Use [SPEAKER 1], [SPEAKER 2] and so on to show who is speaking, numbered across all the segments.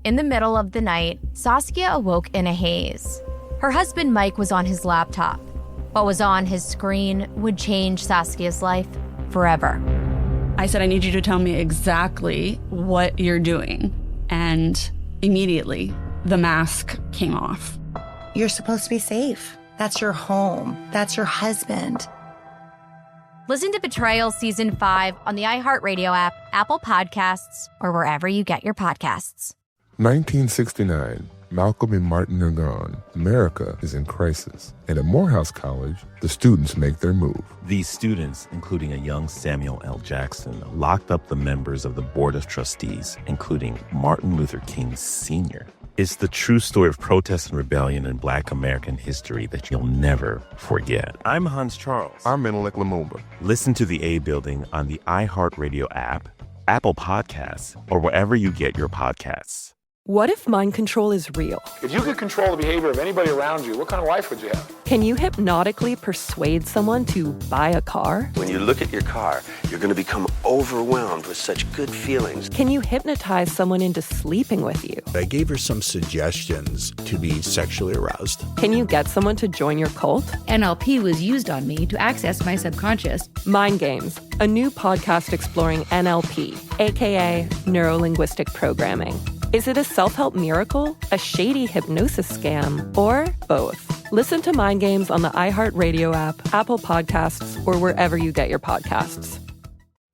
[SPEAKER 1] In the middle of the night, Saskia awoke in a haze. Her husband Mike was on his laptop. What was on his screen would change Saskia's life forever.
[SPEAKER 2] I said, I need you to tell me exactly what you're doing. And immediately, the mask came off.
[SPEAKER 3] You're supposed to be safe. That's your home. That's your husband.
[SPEAKER 1] Listen to Betrayal Season 5 on the iHeartRadio app, Apple Podcasts, or wherever you get your podcasts.
[SPEAKER 4] 1969. Malcolm and Martin are gone. America is in crisis. And at Morehouse College, the students make their move.
[SPEAKER 5] These students, including a young Samuel L. Jackson, locked up the members of the Board of Trustees, including Martin Luther King Sr. It's the true story of protest and rebellion in Black American history that you'll never forget. I'm Hans Charles.
[SPEAKER 4] I'm Menelik Lumumba.
[SPEAKER 5] Listen to The A Building on the iHeartRadio app, Apple Podcasts, or wherever you get your podcasts.
[SPEAKER 6] What if mind control is real?
[SPEAKER 7] If you could control the behavior of anybody around you, what kind of life would you have?
[SPEAKER 6] Can you hypnotically persuade someone to buy a car?
[SPEAKER 8] When you look at your car, you're going to become overwhelmed with such good feelings.
[SPEAKER 6] Can you hypnotize someone into sleeping with you?
[SPEAKER 9] I gave her some suggestions to be sexually aroused.
[SPEAKER 6] Can you get someone to join your cult?
[SPEAKER 10] NLP was used on me to access my subconscious.
[SPEAKER 6] Mind Games, a new podcast exploring NLP, aka Neuro-Linguistic Programming. Is it a self-help miracle, a shady hypnosis scam, or both? Listen to Mind Games on the iHeartRadio app, Apple Podcasts, or wherever you get your podcasts.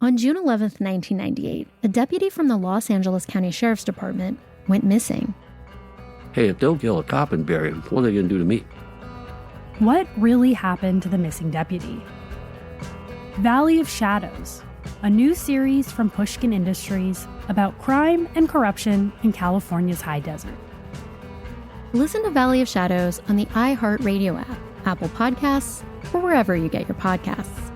[SPEAKER 11] On June 11th, 1998, a deputy from the Los Angeles County Sheriff's Department went missing.
[SPEAKER 12] Hey, if they'll kill a cop and bury him, what are they going to do to me?
[SPEAKER 13] What really happened to the missing deputy? Valley of Shadows, a new series from Pushkin Industries about crime and corruption in California's high desert.
[SPEAKER 11] Listen to Valley of Shadows on the iHeartRadio app, Apple Podcasts, or wherever you get your podcasts.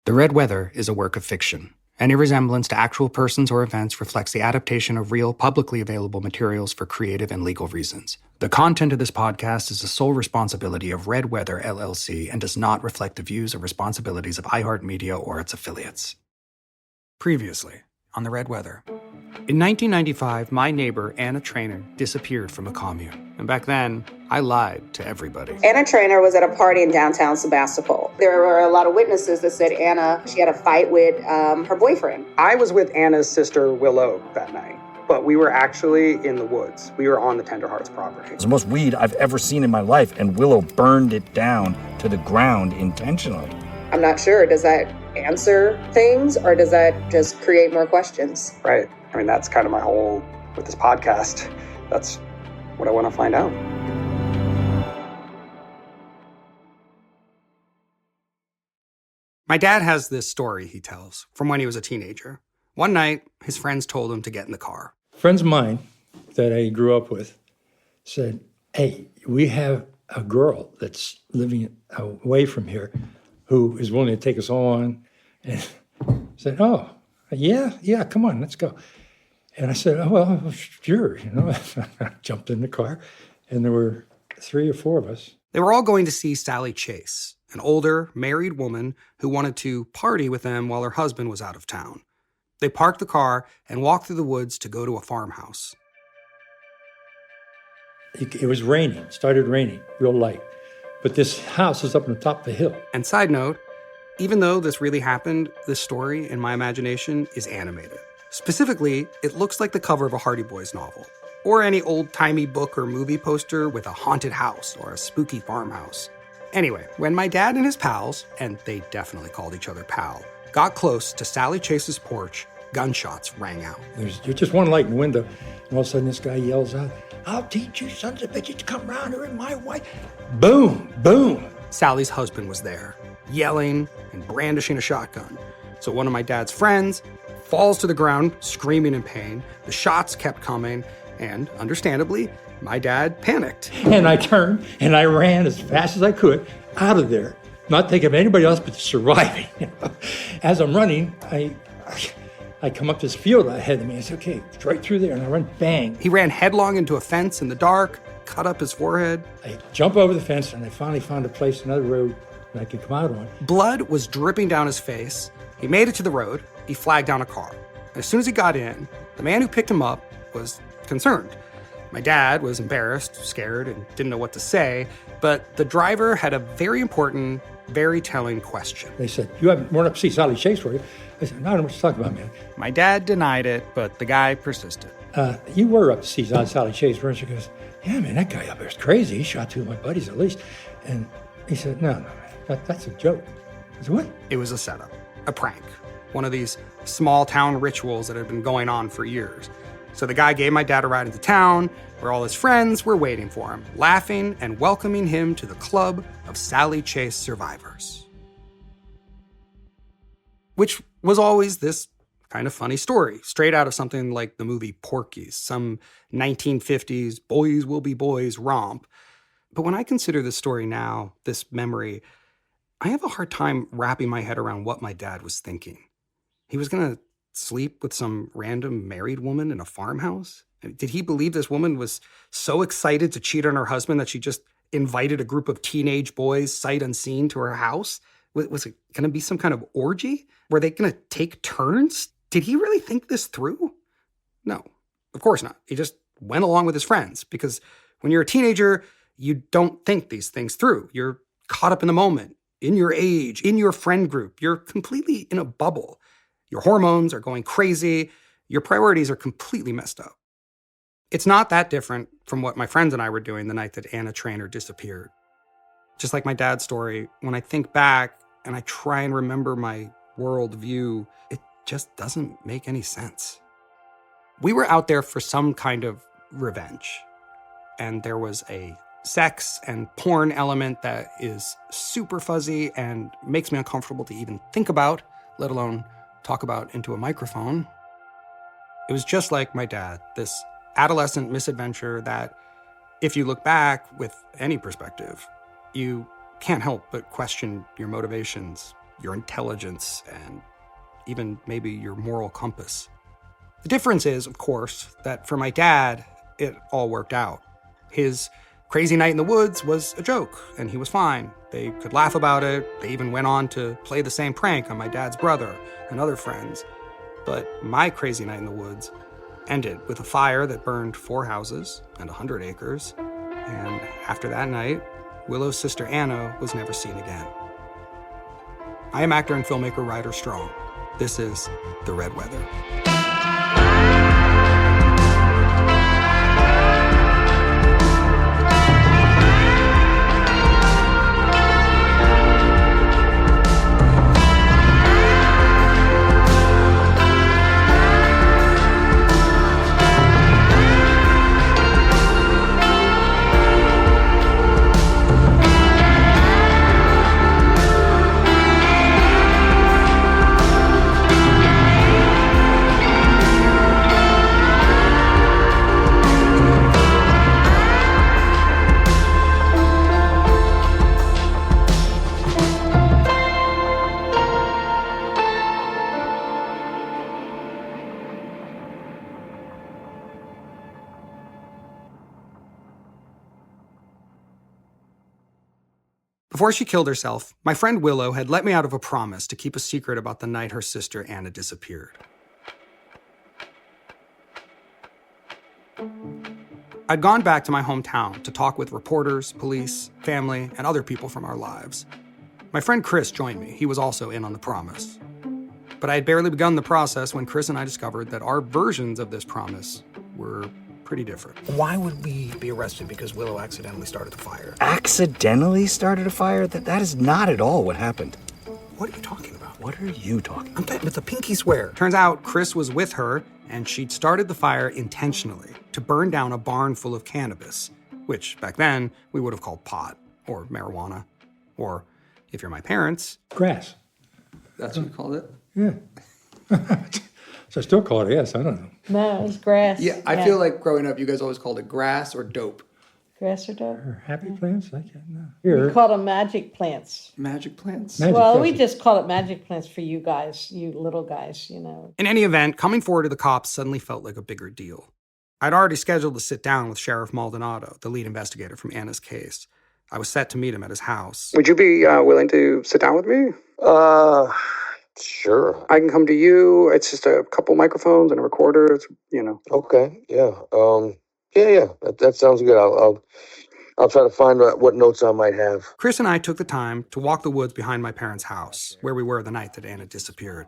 [SPEAKER 14] The Red Weather is a work of fiction. Any resemblance to actual persons or events reflects the adaptation of real, publicly available materials for creative and legal reasons. The content of this podcast is the sole responsibility of Red Weather, LLC, and does not reflect the views or responsibilities of iHeartMedia or its affiliates. Previously on The Red Weather. In 1995, my neighbor, Anna Trainer, disappeared from a commune. And back then, I lied to everybody.
[SPEAKER 15] Anna Trainer was at a party in downtown Sebastopol. There were a lot of witnesses that said she had a fight with her boyfriend.
[SPEAKER 16] I was with Anna's sister, Willow, that night. But we were actually in the woods. We were on the Tender Hearts property.
[SPEAKER 17] It's the most weed I've ever seen in my life, and Willow burned it down to the ground intentionally.
[SPEAKER 15] I'm not sure. Does that answer things, or does that just create more questions?
[SPEAKER 16] Right. I mean, that's kind of my whole, with this podcast, that's what I want to find out.
[SPEAKER 14] My dad has this story he tells from when he was a teenager. One night, his friends told him to get in the car.
[SPEAKER 18] Friends of mine that I grew up with said, hey, we have a girl that's living away from here who is willing to take us all on. And said, oh, yeah, come on, let's go. And I said, oh, well, sure, I jumped in the car, and there were 3 or 4 of us.
[SPEAKER 14] They were all going to see Sally Chase, an older, married woman who wanted to party with them while her husband was out of town. They parked the car and walked through the woods to go to a farmhouse.
[SPEAKER 18] It was raining, started raining, real light. But this house was up on the top of the hill.
[SPEAKER 14] And side note, even though this really happened, this story, in my imagination, is animated. Specifically, it looks like the cover of a Hardy Boys novel, or any old-timey book or movie poster with a haunted house or a spooky farmhouse. Anyway, when my dad and his pals, and they definitely called each other pal, got close to Sally Chase's porch, gunshots rang out.
[SPEAKER 18] There's just one light in the window, and all of a sudden this guy yells out, I'll teach you sons of bitches to come round here in my way. Boom, boom.
[SPEAKER 14] Sally's husband was there, yelling and brandishing a shotgun. So one of my dad's friends falls to the ground, screaming in pain. The shots kept coming, and understandably, my dad panicked.
[SPEAKER 18] And I turned and I ran as fast as I could out of there, not thinking of anybody else but surviving. As I'm running, I come up this field ahead of me. I said, okay, right through there, and I run, bang.
[SPEAKER 14] He ran headlong into a fence in the dark, cut up his forehead.
[SPEAKER 18] I jump over the fence, and I finally found a place, another road that I could come out on.
[SPEAKER 14] Blood was dripping down his face. He made it to the road. He flagged down a car.
[SPEAKER 16] As soon as he got in, the man who picked him up was concerned. My dad was embarrassed, scared, and didn't know what to say, but the driver had a very important, very telling question.
[SPEAKER 18] They said, "You haven't run up to see Sally Chase, were you?" I said, "No, I don't know what you're talking about, man."
[SPEAKER 16] My dad denied it, but the guy persisted.
[SPEAKER 18] You were up to see Sally Chase, weren't you? He goes, "Yeah, man, that guy up there is crazy. He shot two of my buddies at least." And he said, "No, man, that's a joke." I said, "What?"
[SPEAKER 16] It was a setup, a prank, one of these small town rituals that had been going on for years. So the guy gave my dad a ride into town, where all his friends were waiting for him, laughing and welcoming him to the club of Sally Chase survivors. Which was always this kind of funny story, straight out of something like the movie Porky's, some 1950s boys will be boys romp. But when I consider this story now, this memory, I have a hard time wrapping my head around what my dad was thinking. He was going to sleep with some random married woman in a farmhouse? Did he believe this woman was so excited to cheat on her husband that she just invited a group of teenage boys sight unseen to her house? Was it going to be some kind of orgy? Were they going to take turns? Did he really think this through? No, of course not. He just went along with his friends, because when you're a teenager, you don't think these things through. You're caught up in the moment, in your age, in your friend group. You're completely in a bubble. Your hormones are going crazy. Your priorities are completely messed up. It's not that different from what my friends and I were doing the night that Anna Trainer disappeared. Just like my dad's story, when I think back and I try and remember my worldview, it just doesn't make any sense. We were out there for some kind of revenge, and there was a sex and porn element that is super fuzzy and makes me uncomfortable to even think about, let alone talk about into a microphone. It was just like my dad, this adolescent misadventure that, if you look back with any perspective, you can't help but question your motivations, your intelligence, and even maybe your moral compass. The difference is, of course, that for my dad, it all worked out. His crazy night in the woods was a joke, and he was fine. They could laugh about it. They even went on to play the same prank on my dad's brother and other friends. But my crazy night in the woods ended with a fire that burned 4 houses and 100 acres. And after that night, Willow's sister Anna was never seen again. I am actor and filmmaker Ryder Strong. This is The Red Weather. Before she killed herself, my friend Willow had let me out of a promise to keep a secret about the night her sister Anna disappeared. I'd gone back to my hometown to talk with reporters, police, family, and other people from our lives. My friend Chris joined me. He was also in on the promise. But I had barely begun the process when Chris and I discovered that our versions of this promise were pretty different.
[SPEAKER 14] Why would we be arrested because Willow accidentally started the fire?
[SPEAKER 17] Accidentally started a fire? That is not at all what happened.
[SPEAKER 16] What are you talking about?
[SPEAKER 17] What are you talking about?
[SPEAKER 16] I'm talking with the pinky swear. Turns out Chris was with her, and she'd started the fire intentionally to burn down a barn full of cannabis, which back then we would have called pot or marijuana, or if you're my parents,
[SPEAKER 18] grass.
[SPEAKER 16] That's what you called it?
[SPEAKER 18] Yeah. So I still call it, yes, I don't know.
[SPEAKER 19] No, it's grass.
[SPEAKER 16] Yeah, I feel like growing up, you guys always called it grass or dope.
[SPEAKER 19] Grass or dope?
[SPEAKER 18] Or happy plants? I can't know.
[SPEAKER 19] We call them magic plants.
[SPEAKER 16] Magic plants?
[SPEAKER 19] We just call it magic plants for you guys, you little guys, you know.
[SPEAKER 16] In any event, coming forward to the cops suddenly felt like a bigger deal. I'd already scheduled to sit down with Sheriff Maldonado, the lead investigator from Anna's case. I was set to meet him at his house. Would you be willing to sit down with me?
[SPEAKER 20] Sure.
[SPEAKER 16] I can come to you. It's just a couple microphones and a recorder. It's,
[SPEAKER 20] Okay. Yeah. Yeah. That sounds good. I'll try to find what notes I might have.
[SPEAKER 16] Chris and I took the time to walk the woods behind my parents' house, where we were the night that Anna disappeared.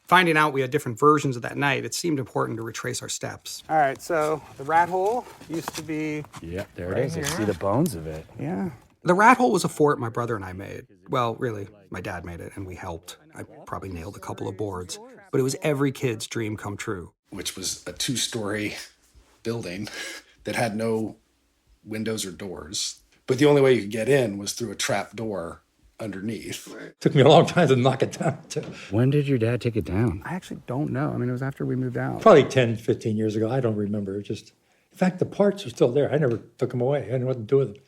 [SPEAKER 16] Finding out we had different versions of that night, it seemed important to retrace our steps. All right, so the rat hole used to be...
[SPEAKER 17] Yeah, there
[SPEAKER 16] right
[SPEAKER 17] it is.
[SPEAKER 16] here.
[SPEAKER 17] I see the bones of it.
[SPEAKER 16] Yeah. The rat hole was a fort my brother and I made. Well, really, my dad made it, and we helped. I probably nailed a couple of boards. But it was every kid's dream come true.
[SPEAKER 21] Which was a 2-story building that had no windows or doors. But the only way you could get in was through a trap door underneath.
[SPEAKER 18] Took me a long time to knock it down, too.
[SPEAKER 17] When did your dad take it down?
[SPEAKER 16] I actually don't know. I mean, it was after we moved out.
[SPEAKER 18] Probably 10, 15 years ago. I don't remember. In fact, the parts are still there. I never took them away. I didn't know what to do with them.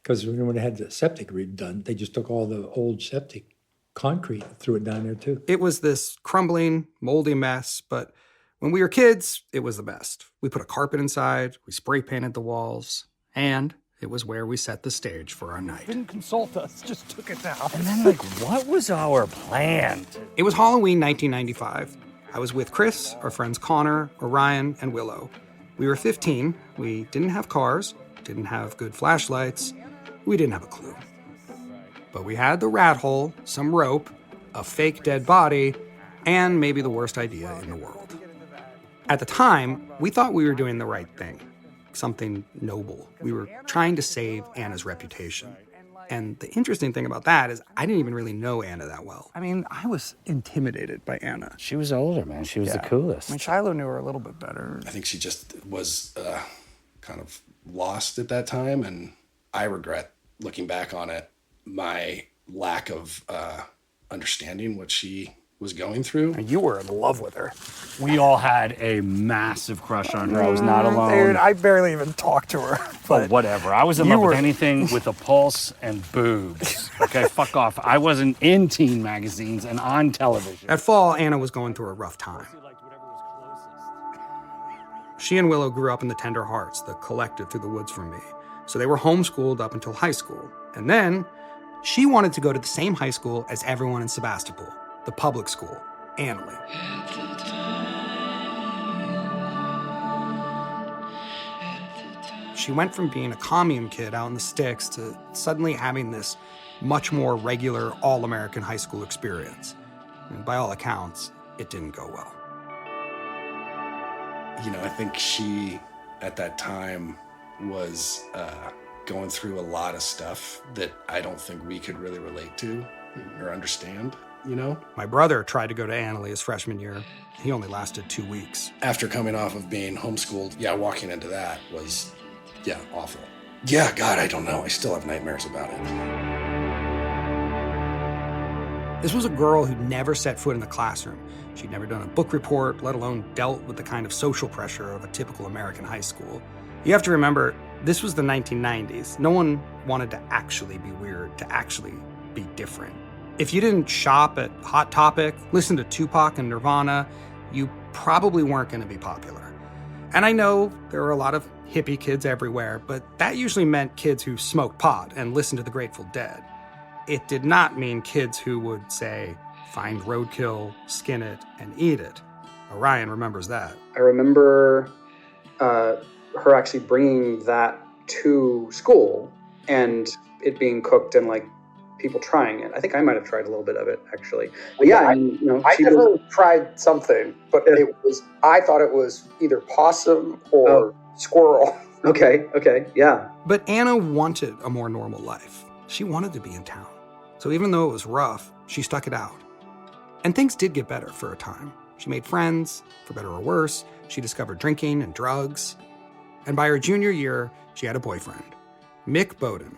[SPEAKER 18] Because when they had the septic redone, they just took all the old septic concrete and threw it down there, too.
[SPEAKER 16] It was this crumbling, moldy mess, but when we were kids, it was the best. We put a carpet inside, we spray painted the walls, and it was where we set the stage for our night.
[SPEAKER 17] Didn't consult us, just took it down. And then, what was our plan?
[SPEAKER 16] It was Halloween 1995. I was with Chris, our friends Connor, Orion, and Willow. We were 15. We didn't have cars, didn't have good flashlights. We didn't have a clue. But we had the rat hole, some rope, a fake dead body, and maybe the worst idea in the world. At the time, we thought we were doing the right thing. Something noble. We were trying to save Anna's reputation. And the interesting thing about that is I didn't even really know Anna that well. I mean, I was intimidated by Anna.
[SPEAKER 17] She was older, man. She was the coolest.
[SPEAKER 16] I mean, Shiloh knew her a little bit better.
[SPEAKER 21] I think she just was kind of lost at that time, and I regret, looking back on it, my lack of understanding what she was going through.
[SPEAKER 16] And you were in love with her.
[SPEAKER 17] We all had a massive crush on her. I was not alone.
[SPEAKER 16] Dude, I barely even talked to her.
[SPEAKER 17] But whatever. I was in love with anything with a pulse and boobs. Okay, fuck off. I wasn't in teen magazines and on television.
[SPEAKER 16] That fall, Anna was going through a rough time. She and Willow grew up in the Tender Hearts, the collective through the woods from me. So they were homeschooled up until high school. And then she wanted to go to the same high school as everyone in Sebastopol, the public school, Annalee. She went from being a commune kid out in the sticks to suddenly having this much more regular all-American high school experience. And by all accounts, it didn't go well.
[SPEAKER 21] I think she, at that time, was going through a lot of stuff that I don't think we could really relate to or understand,
[SPEAKER 16] My brother tried to go to Annalee his freshman year. He only lasted 2 weeks.
[SPEAKER 21] After coming off of being homeschooled, walking into that was, awful. Yeah, God, I don't know. I still have nightmares about it.
[SPEAKER 16] This was a girl who'd never set foot in the classroom. She'd never done a book report, let alone dealt with the kind of social pressure of a typical American high school. You have to remember, this was the 1990s. No one wanted to actually be weird, to actually be different. If you didn't shop at Hot Topic, listen to Tupac and Nirvana, you probably weren't going to be popular. And I know there are a lot of hippie kids everywhere, but that usually meant kids who smoked pot and listened to the Grateful Dead. It did not mean kids who would, say, find roadkill, skin it, and eat it. Orion remembers that.
[SPEAKER 14] I remember her actually bringing that to school and it being cooked and people trying it. I think I might have tried a little bit of it actually. But yeah,
[SPEAKER 7] I never tried something, but I thought it was either possum or squirrel.
[SPEAKER 14] Okay, yeah.
[SPEAKER 16] But Anna wanted a more normal life. She wanted to be in town. So even though it was rough, she stuck it out. And things did get better for a time. She made friends, for better or worse. She discovered drinking and drugs. And by her junior year, she had a boyfriend, Mick Bowden.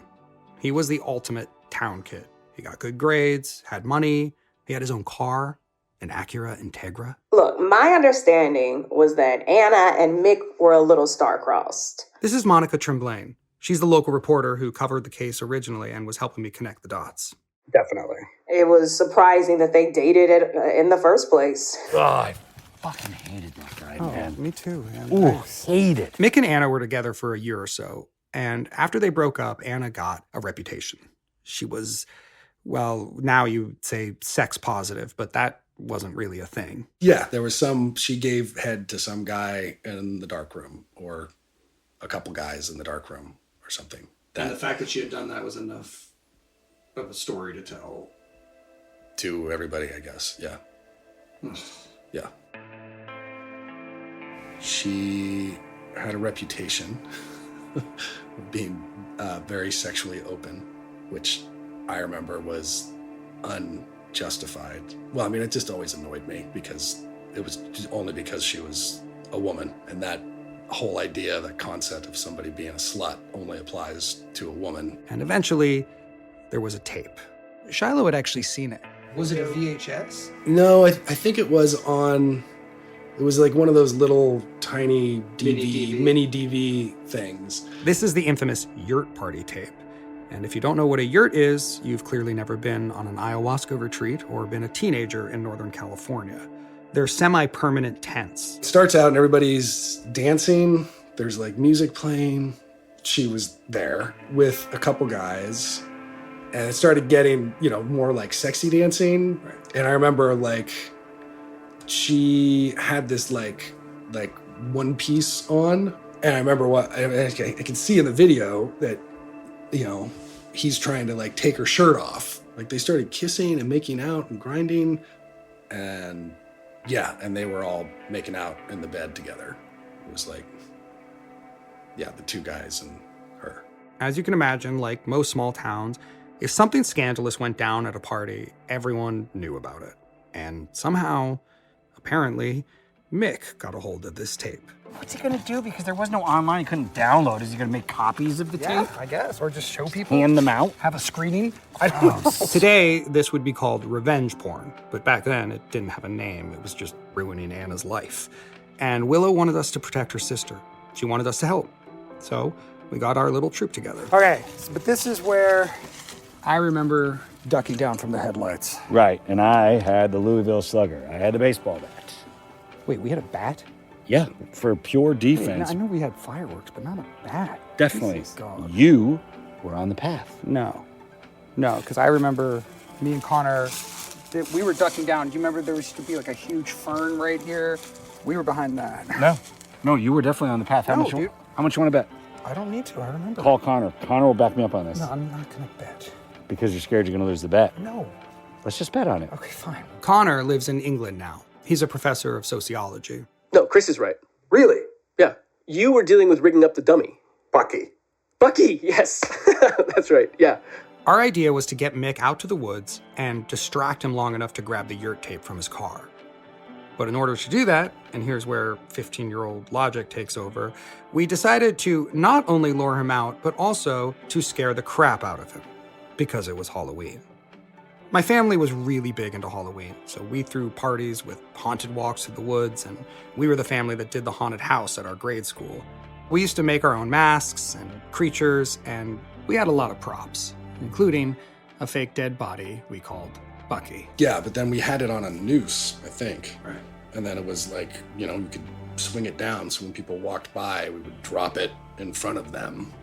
[SPEAKER 16] He was the ultimate town kid. He got good grades, had money, he had his own car, an Acura Integra.
[SPEAKER 15] Look, my understanding was that Anna and Mick were a little star-crossed.
[SPEAKER 16] This is Monica Tremblay. She's the local reporter who covered the case originally and was helping me connect the dots.
[SPEAKER 7] Definitely.
[SPEAKER 15] It was surprising that they dated in the first place.
[SPEAKER 17] Oh, I fucking hated that guy, man.
[SPEAKER 16] Me too, man.
[SPEAKER 17] Ooh, hate it.
[SPEAKER 16] Mick and Anna were together for a year or so, and after they broke up, Anna got a reputation. She was well, now you say sex positive, but that wasn't really a thing.
[SPEAKER 21] Yeah, there was she gave head to some guy in the dark room, or a couple guys in the dark room or something.
[SPEAKER 16] And the fact that she had done that was enough of a story to tell.
[SPEAKER 21] To everybody, I guess, yeah. Yeah. She had a reputation of being very sexually open, which I remember was unjustified. Well, I mean, it just always annoyed me because it was only because she was a woman, and that whole idea, that concept of somebody being a slut only applies to a woman.
[SPEAKER 16] And eventually, there was a tape. Shiloh had actually seen it. Was it a VHS?
[SPEAKER 21] No, I think it was like one of those little tiny mini DV things.
[SPEAKER 16] This is the infamous yurt party tape. And if you don't know what a yurt is, you've clearly never been on an ayahuasca retreat or been a teenager in Northern California. They're semi-permanent tents.
[SPEAKER 21] It starts out and everybody's dancing. There's like music playing. She was there with a couple guys. And it started getting, more like sexy dancing. Right. And I remember like she had this like one piece on. And I remember I can see in the video that, he's trying to like take her shirt off. Like they started kissing and making out and grinding. And and they were all making out in the bed together. It was like, the two guys and her.
[SPEAKER 16] As you can imagine, like most small towns, if something scandalous went down at a party, everyone knew about it. And somehow, apparently, Mick got a hold of this tape.
[SPEAKER 17] What's he gonna do? Because there was no online, he couldn't download. Is he gonna make copies of the tape?
[SPEAKER 16] I guess, or just show people.
[SPEAKER 17] Hand them out?
[SPEAKER 16] Have a screening? I don't know. Today, this would be called revenge porn. But back then, it didn't have a name. It was just ruining Anna's life. And Willow wanted us to protect her sister. She wanted us to help. So we got our little troop together.
[SPEAKER 17] Okay, but this is where
[SPEAKER 16] I remember ducking down from the headlights.
[SPEAKER 17] Right, and I had the Louisville Slugger. I had the baseball bat.
[SPEAKER 16] Wait, we had a bat?
[SPEAKER 17] Yeah, for pure defense.
[SPEAKER 16] Wait, I know we had fireworks, but not a bat.
[SPEAKER 17] Definitely. You were on the path.
[SPEAKER 16] No, because I remember me and Connor, we were ducking down. Do you remember there used to be like a huge fern right here? We were behind that.
[SPEAKER 17] No, you were definitely on the path. How much you want to bet?
[SPEAKER 16] I don't need to, I remember.
[SPEAKER 17] Call Connor. Connor will back me up on this.
[SPEAKER 16] No, I'm not going to bet.
[SPEAKER 17] Because you're scared you're going to lose the bet?
[SPEAKER 16] No.
[SPEAKER 17] Let's just bet on it.
[SPEAKER 16] Okay, fine. Connor lives in England now. He's a professor of sociology.
[SPEAKER 7] No, Chris is right. Really? Yeah. You were dealing with rigging up the dummy. Bucky, yes. That's right, yeah.
[SPEAKER 16] Our idea was to get Mick out to the woods and distract him long enough to grab the yurt tape from his car. But in order to do that, and here's where 15-year-old logic takes over, we decided to not only lure him out, but also to scare the crap out of him, because it was Halloween. My family was really big into Halloween, so we threw parties with haunted walks through the woods, and we were the family that did the haunted house at our grade school. We used to make our own masks and creatures, and we had a lot of props, including a fake dead body we called Bucky.
[SPEAKER 21] Yeah, but then we had it on a noose, I think. Right. And then it was like, you could swing it down, so when people walked by, we would drop it in front of them.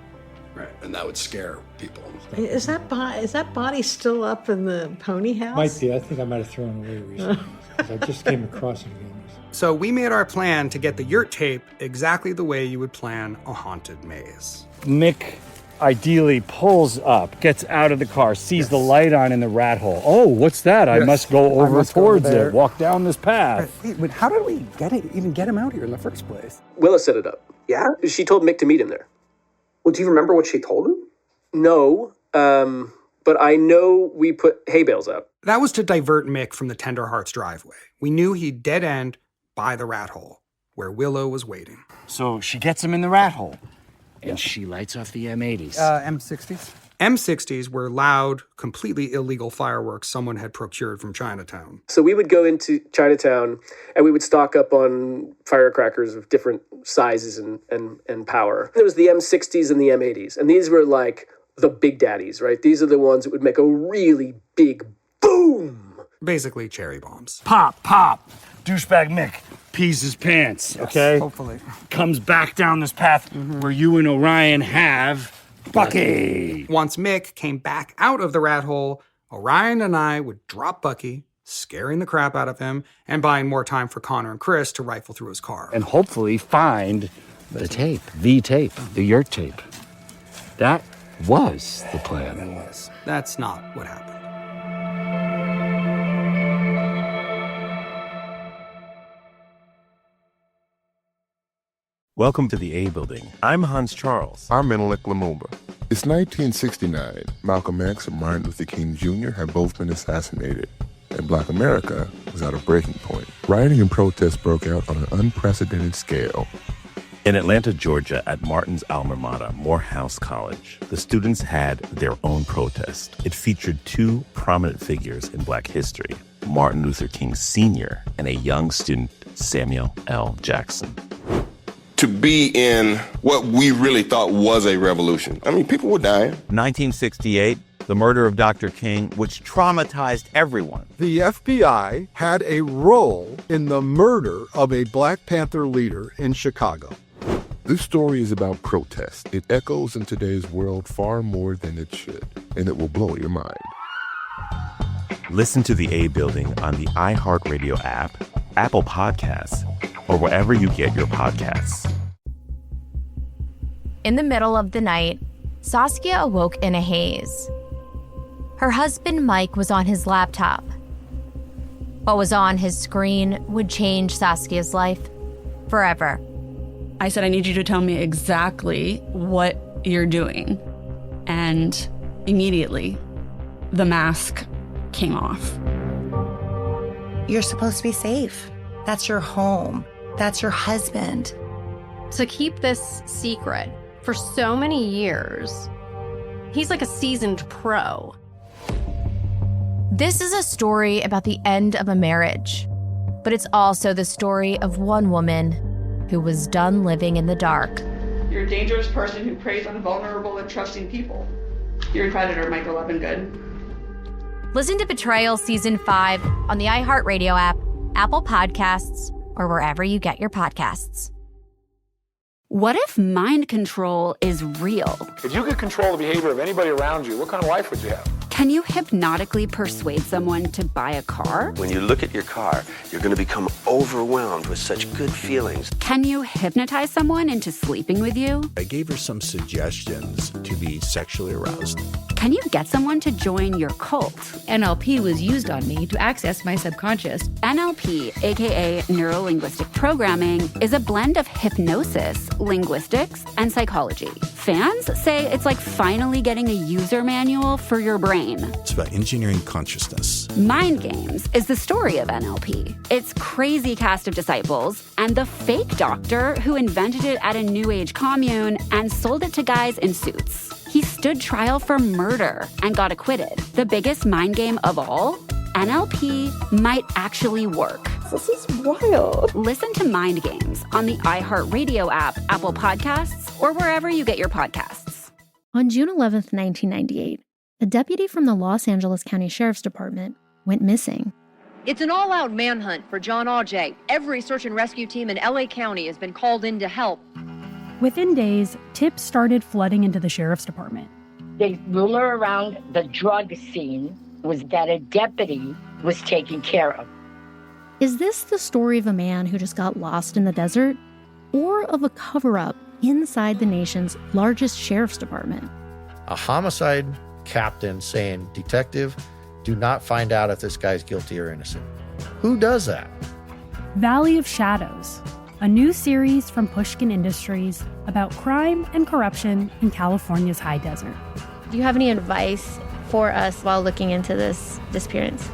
[SPEAKER 21] Right. And that would scare people.
[SPEAKER 19] Is that body still up in the pony house?
[SPEAKER 18] Might be. I think I might have thrown it away recently. I just came across it again.
[SPEAKER 16] So we made our plan to get the yurt tape exactly the way you would plan a haunted maze.
[SPEAKER 17] Mick ideally pulls up, gets out of the car, sees the light on in the rat hole. Oh, what's that? I must go over towards it, walk down this path.
[SPEAKER 16] Wait, how did we even get him out here in the first place?
[SPEAKER 7] Willow set it up. Yeah? She told Mick to meet him there.
[SPEAKER 2] Well, do you remember what she told him?
[SPEAKER 7] No, but I know we put hay bales out.
[SPEAKER 16] That was to divert Mick from the Tender Hearts driveway. We knew he'd dead end by the rat hole, where Willow was waiting.
[SPEAKER 17] So she gets him in the rat hole, and she lights off the M80s.
[SPEAKER 16] M60s? M60s were loud, completely illegal fireworks someone had procured from Chinatown.
[SPEAKER 7] So we would go into Chinatown, and we would stock up on firecrackers of different sizes and power. There was the M60s and the M80s, and these were like the big daddies, right? These are the ones that would make a really big boom.
[SPEAKER 16] Basically cherry bombs.
[SPEAKER 17] Pop, pop. Douchebag Mick pees his pants, okay?
[SPEAKER 16] Hopefully.
[SPEAKER 17] Comes back down this path where you and Orion have Bucky.
[SPEAKER 16] Once Mick came back out of the rat hole, Orion and I would drop Bucky, scaring the crap out of him and buying more time for Connor and Chris to rifle through his car.
[SPEAKER 17] And hopefully find the tape, the yurt tape. That was the plan.
[SPEAKER 16] That's not what happened.
[SPEAKER 5] Welcome to the A Building. I'm Hans Charles.
[SPEAKER 4] I'm Menelik Lumumba. It's 1969. Malcolm X and Martin Luther King Jr. had both been assassinated, and Black America was at a breaking point. Rioting and protests broke out on an unprecedented scale.
[SPEAKER 5] In Atlanta, Georgia, at Martin's alma mater, Morehouse College, the students had their own protest. It featured two prominent figures in Black history, Martin Luther King Sr. and a young student, Samuel L. Jackson.
[SPEAKER 3] To be in what we really thought was a revolution. I mean, people were dying.
[SPEAKER 22] 1968, the murder of Dr. King, which traumatized everyone.
[SPEAKER 23] The FBI had a role in the murder of a Black Panther leader in Chicago.
[SPEAKER 4] This story is about protest. It echoes in today's world far more than it should, and it will blow your mind.
[SPEAKER 5] Listen to the A Building on the iHeartRadio app, Apple Podcasts, or wherever you get your podcasts.
[SPEAKER 1] In the middle of the night, Saskia awoke in a haze. Her husband, Mike, was on his laptop. What was on his screen would change Saskia's life forever.
[SPEAKER 24] I said, I need you to tell me exactly what you're doing. And immediately, the mask came off.
[SPEAKER 25] You're supposed to be safe. That's your home. That's your husband.
[SPEAKER 26] To keep this secret for so many years, he's like a seasoned pro.
[SPEAKER 1] This is a story about the end of a marriage, but it's also the story of one woman who was done living in the dark.
[SPEAKER 27] You're a dangerous person who preys on vulnerable and trusting people. You're a predator, Michael Levingood.
[SPEAKER 1] Listen to Betrayal Season 5 on the iHeartRadio app, Apple Podcasts, or wherever you get your podcasts.
[SPEAKER 28] What if mind control is real?
[SPEAKER 29] If you could control the behavior of anybody around you, what kind of life would you have?
[SPEAKER 28] Can you hypnotically persuade someone to buy a car?
[SPEAKER 8] When you look at your car, you're going to become overwhelmed with such good feelings.
[SPEAKER 28] Can you hypnotize someone into sleeping with you?
[SPEAKER 9] I gave her some suggestions to be sexually aroused.
[SPEAKER 28] Can you get someone to join your cult?
[SPEAKER 10] NLP was used on me to access my subconscious.
[SPEAKER 28] NLP, aka Neuro-Linguistic Programming, is a blend of hypnosis, linguistics, and psychology. Fans say it's like finally getting a user manual for your brain.
[SPEAKER 9] It's about engineering consciousness.
[SPEAKER 28] Mind Games is the story of NLP. Its crazy cast of disciples and the fake doctor who invented it at a New Age commune and sold it to guys in suits. He stood trial for murder and got acquitted. The biggest mind game of all? NLP might actually work.
[SPEAKER 25] This is wild.
[SPEAKER 28] Listen to Mind Games on the iHeartRadio app, Apple Podcasts, or wherever you get your podcasts.
[SPEAKER 11] On June 11th, 1998, a deputy from the Los Angeles County Sheriff's Department went missing.
[SPEAKER 30] It's an all-out manhunt for John Auger. Every search and rescue team in LA County has been called in to help.
[SPEAKER 13] Within days, tips started flooding into the sheriff's department.
[SPEAKER 31] The rumor around the drug scene was that a deputy was taken care of.
[SPEAKER 11] Is this the story of a man who just got lost in the desert? Or of a cover-up inside the nation's largest sheriff's department?
[SPEAKER 32] A homicide captain saying, "Detective, do not find out if this guy's guilty or innocent." Who does that?
[SPEAKER 13] Valley of Shadows, a new series from Pushkin Industries about crime and corruption in California's high desert.
[SPEAKER 33] Do you have any advice for us while looking into this disappearance?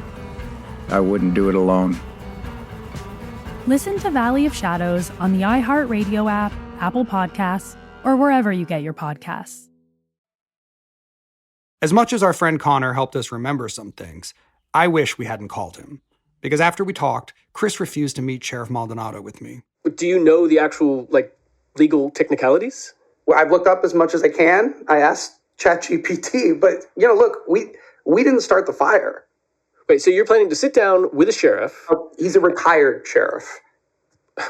[SPEAKER 34] I wouldn't do it alone.
[SPEAKER 13] Listen to Valley of Shadows on the iHeartRadio app, Apple Podcasts, or wherever you get your podcasts.
[SPEAKER 16] As much as our friend Connor helped us remember some things, I wish we hadn't called him. Because after we talked, Chris refused to meet Sheriff Maldonado with me.
[SPEAKER 7] But do you know the actual, legal technicalities?
[SPEAKER 2] Well, I've looked up as much as I can. I asked ChatGPT, but, look, we didn't start the fire.
[SPEAKER 7] Wait, so you're planning to sit down with a sheriff?
[SPEAKER 2] Oh, he's a retired sheriff.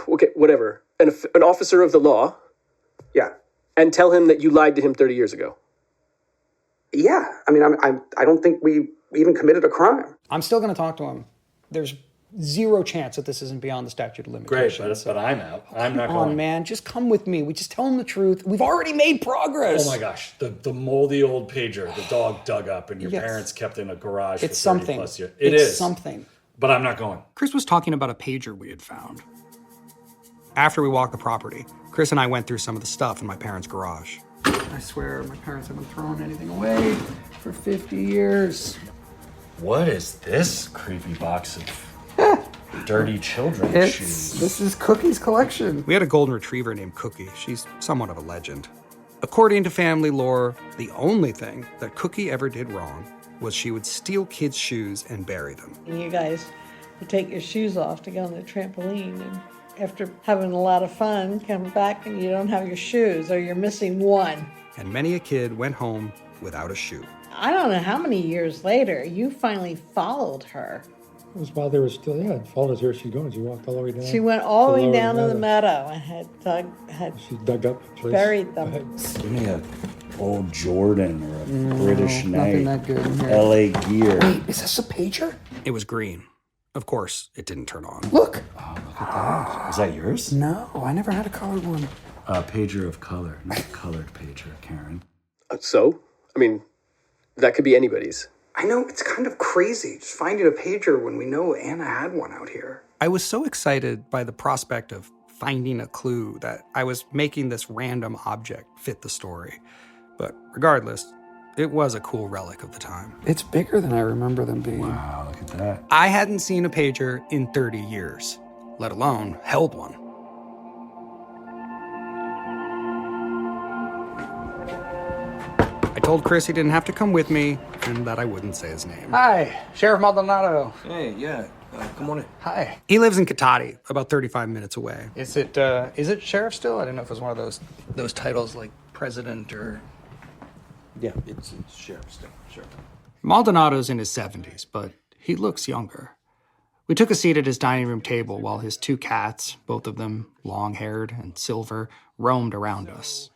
[SPEAKER 7] Okay, whatever. An officer of the law?
[SPEAKER 2] Yeah.
[SPEAKER 7] And tell him that you lied to him 30 years ago?
[SPEAKER 2] Yeah, I mean, I don't think we even committed a crime.
[SPEAKER 16] I'm still going to talk to him. There's zero chance that this isn't beyond the statute of limitations.
[SPEAKER 3] Great, but I'm out. I'm not
[SPEAKER 16] Come
[SPEAKER 3] going.
[SPEAKER 16] on, man, just come with me. We just tell him the truth. We've already made progress.
[SPEAKER 3] Oh my gosh, the moldy old pager the dog dug up and your
[SPEAKER 16] Yes.
[SPEAKER 3] parents kept in a garage
[SPEAKER 16] It's
[SPEAKER 3] for 30
[SPEAKER 16] something.
[SPEAKER 3] plus years.
[SPEAKER 16] It's something.
[SPEAKER 3] But I'm not going.
[SPEAKER 16] Chris was talking about a pager we had found. After we walked the property, Chris and I went through some of the stuff in my parents' garage. I swear my parents haven't thrown anything away for 50 years.
[SPEAKER 3] What is this creepy box of dirty children's shoes?
[SPEAKER 16] This is Cookie's collection. We had a golden retriever named Cookie. She's somewhat of a legend. According to family lore, the only thing that Cookie ever did wrong was she would steal kids' shoes and bury them.
[SPEAKER 4] You guys would take your shoes off to go on the trampoline, and after having a lot of fun, come back and you don't have your shoes, or you're missing one.
[SPEAKER 16] And many a kid went home without a shoe.
[SPEAKER 4] I don't know how many years later you finally followed her.
[SPEAKER 5] It was while they were still, followed us where she's going. She walked all the way down.
[SPEAKER 4] She went all the way down to the meadow and
[SPEAKER 5] she dug up a place.
[SPEAKER 4] buried them.
[SPEAKER 3] Give me a old Jordan or a British
[SPEAKER 16] nothing
[SPEAKER 3] Knight.
[SPEAKER 16] that good in here.
[SPEAKER 3] LA Gear.
[SPEAKER 16] Wait, is this a pager? It was green. Of course, it didn't turn on.
[SPEAKER 3] Look! Oh, look at that. Is that yours?
[SPEAKER 16] No, I never had a colored one.
[SPEAKER 3] A pager of color, not a colored pager, Karen.
[SPEAKER 7] So, I mean, that could be anybody's.
[SPEAKER 2] I know, it's kind of crazy just finding a pager when we know Anna had one out here.
[SPEAKER 16] I was so excited by the prospect of finding a clue that I was making this random object fit the story. But regardless, it was a cool relic of the time. It's bigger than I remember them being.
[SPEAKER 3] Wow, look at that.
[SPEAKER 16] I hadn't seen a pager in 30 years, let alone held one. I told Chris he didn't have to come with me and that I wouldn't say his name.
[SPEAKER 6] Hi, Sheriff Maldonado.
[SPEAKER 12] Hey, yeah. Come on in.
[SPEAKER 6] Hi.
[SPEAKER 16] He lives in Katati, about 35 minutes away.
[SPEAKER 6] Is it sheriff still? I didn't know if it was one of those titles like president or...
[SPEAKER 12] Yeah, it's sheriff still. Sure.
[SPEAKER 16] Maldonado's in his 70s, but he looks younger. We took a seat at his dining room table while his two cats, both of them long-haired and silver, roamed around us.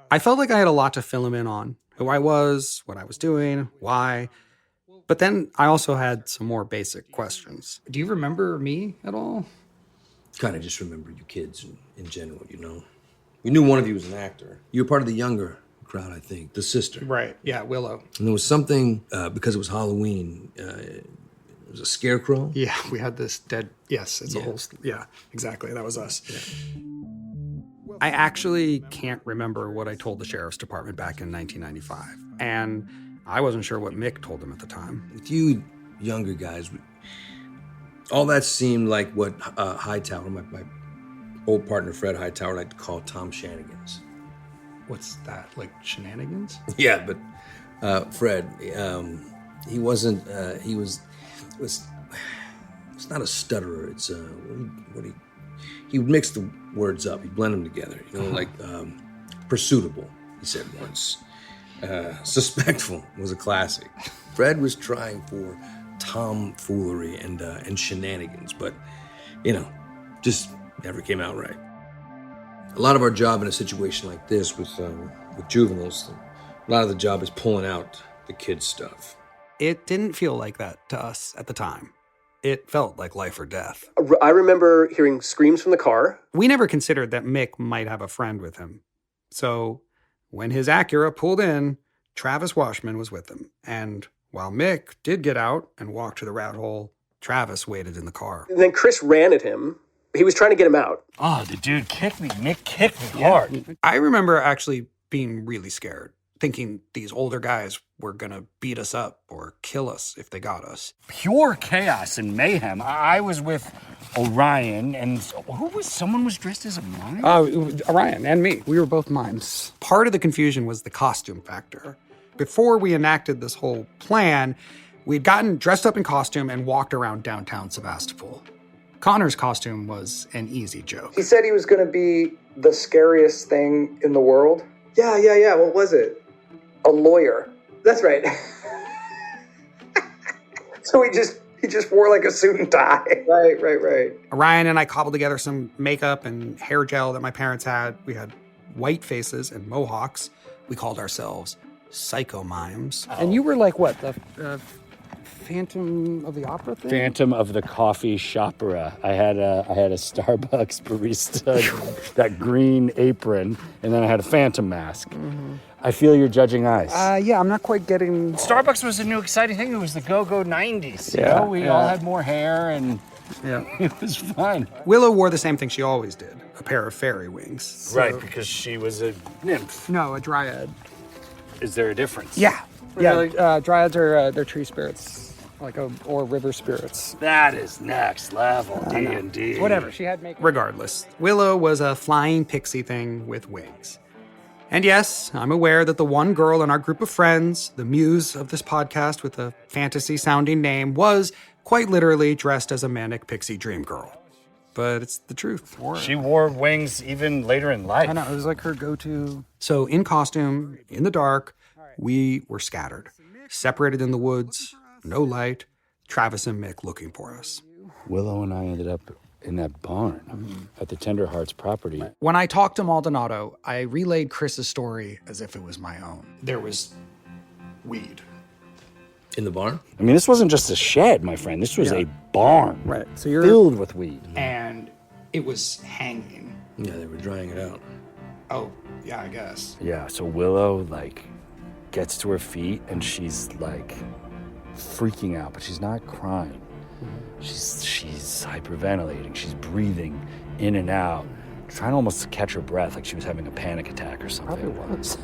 [SPEAKER 16] I felt like I had a lot to fill him in on. Who I was, what I was doing, why. But then I also had some more basic questions. Do you remember me at all?
[SPEAKER 12] Kind of just remember you kids in general, you know. We knew one of you was an actor. You were part of the younger crowd, I think. The sister.
[SPEAKER 16] Right, yeah, Willow.
[SPEAKER 12] And there was something, because it was Halloween, it was a scarecrow.
[SPEAKER 16] Yeah, we had this dead, yes, it's a whole, yeah, exactly, that was us. Yeah. I actually can't remember what I told the sheriff's department back in 1995. And I wasn't sure what Mick told him at the time.
[SPEAKER 12] With you younger guys, all that seemed like what Hightower, my old partner Fred Hightower, liked to call Tomshanigans.
[SPEAKER 16] What's that, like shenanigans?
[SPEAKER 12] Yeah, but Fred, he wasn't, it's not a stutterer, it's, he would mix the words up, he'd blend them together, you know, like pursuitable, he said once. Suspectful was a classic. Fred was trying for tomfoolery and shenanigans, but, you know, just never came out right. A lot of our job in a situation like this with juveniles, a lot of the job is pulling out the kids' stuff.
[SPEAKER 16] It didn't feel like that to us at the time. It felt like life or death.
[SPEAKER 7] I remember hearing screams from the car.
[SPEAKER 16] We never considered that Mick might have a friend with him. So when his Acura pulled in, Travis Washman was with him. And while Mick did get out and walk to the rat hole, Travis waited in the car.
[SPEAKER 7] And then Chris ran at him. He was trying to get him out.
[SPEAKER 3] Oh, the dude kicked me. Mick kicked me hard.
[SPEAKER 16] I remember actually being really scared, thinking these older guys were gonna beat us up or kill us if they got us.
[SPEAKER 3] Pure chaos and mayhem. I was with Orion, and someone was dressed as a mime?
[SPEAKER 16] Orion and me. We were both mimes. Part of the confusion was the costume factor. Before we enacted this whole plan, we'd gotten dressed up in costume and walked around downtown Sebastopol. Connor's costume was an easy joke.
[SPEAKER 2] He said he was going to be the scariest thing in the world. Yeah. What was it? A lawyer. That's right. So he just wore like a suit and tie. Right.
[SPEAKER 16] Orion and I cobbled together some makeup and hair gel that my parents had. We had white faces and mohawks. We called ourselves psycho mimes. And you were like what, the Phantom of the Opera thing?
[SPEAKER 3] Phantom of the Coffee Shopera. I had a Starbucks barista, that green apron, and then I had a Phantom mask. Mm-hmm. I feel your judging eyes.
[SPEAKER 16] Yeah, I'm not quite getting...
[SPEAKER 3] Starbucks was a new exciting thing. It was the go-go 90s.
[SPEAKER 16] Yeah,
[SPEAKER 3] You know? We all had more hair, and
[SPEAKER 16] yeah,
[SPEAKER 3] it was fun.
[SPEAKER 16] Willow wore the same thing she always did, a pair of fairy wings. So...
[SPEAKER 3] Right, because she was a nymph.
[SPEAKER 16] No, a dryad.
[SPEAKER 3] Is there a difference?
[SPEAKER 16] Yeah. Yeah, dryads are they're tree spirits. Or river spirits.
[SPEAKER 3] That is next level D&D.
[SPEAKER 16] Whatever, she had makeup. Regardless, Willow was a flying pixie thing with wings. And yes, I'm aware that the one girl in our group of friends, the muse of this podcast with a fantasy-sounding name, was quite literally dressed as a manic pixie dream girl. But it's the truth.
[SPEAKER 3] She wore wings even later in life.
[SPEAKER 16] I know, it was like her go-to. So in costume, in the dark, we were scattered, separated in the woods, no light, Travis and Mick looking for us.
[SPEAKER 3] Willow and I ended up in that barn at the Tenderhearts property.
[SPEAKER 16] When I talked to Maldonado, I relayed Chris's story as if it was my own. There was weed.
[SPEAKER 12] In the barn?
[SPEAKER 3] I mean, this wasn't just a shed, my friend. This was a barn.
[SPEAKER 16] Right. So you're
[SPEAKER 3] filled with weed.
[SPEAKER 16] And it was hanging.
[SPEAKER 12] Yeah, they were drying it out.
[SPEAKER 16] Oh, yeah, I guess.
[SPEAKER 3] Yeah, so Willow, gets to her feet and she's, freaking out, but she's not crying. She's hyperventilating. She's breathing in and out, trying to almost catch her breath like she was having a panic attack or something.
[SPEAKER 16] Probably was.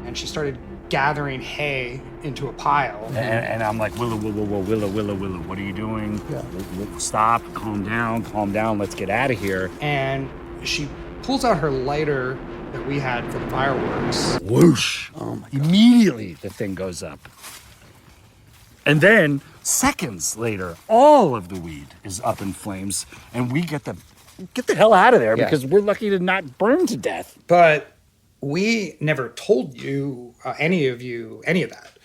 [SPEAKER 16] And she started gathering hay into a pile.
[SPEAKER 3] And I'm like, Willow, what are you doing?
[SPEAKER 16] Yeah.
[SPEAKER 3] Stop, calm down, let's get out of here.
[SPEAKER 16] And she pulls out her lighter that we had for the fireworks.
[SPEAKER 3] Whoosh.
[SPEAKER 16] Oh my God.
[SPEAKER 3] Immediately the thing goes up. And then, seconds later, all of the weed is up in flames, and we get the hell out of there because we're lucky to not burn to death.
[SPEAKER 16] But we never told you, any of that.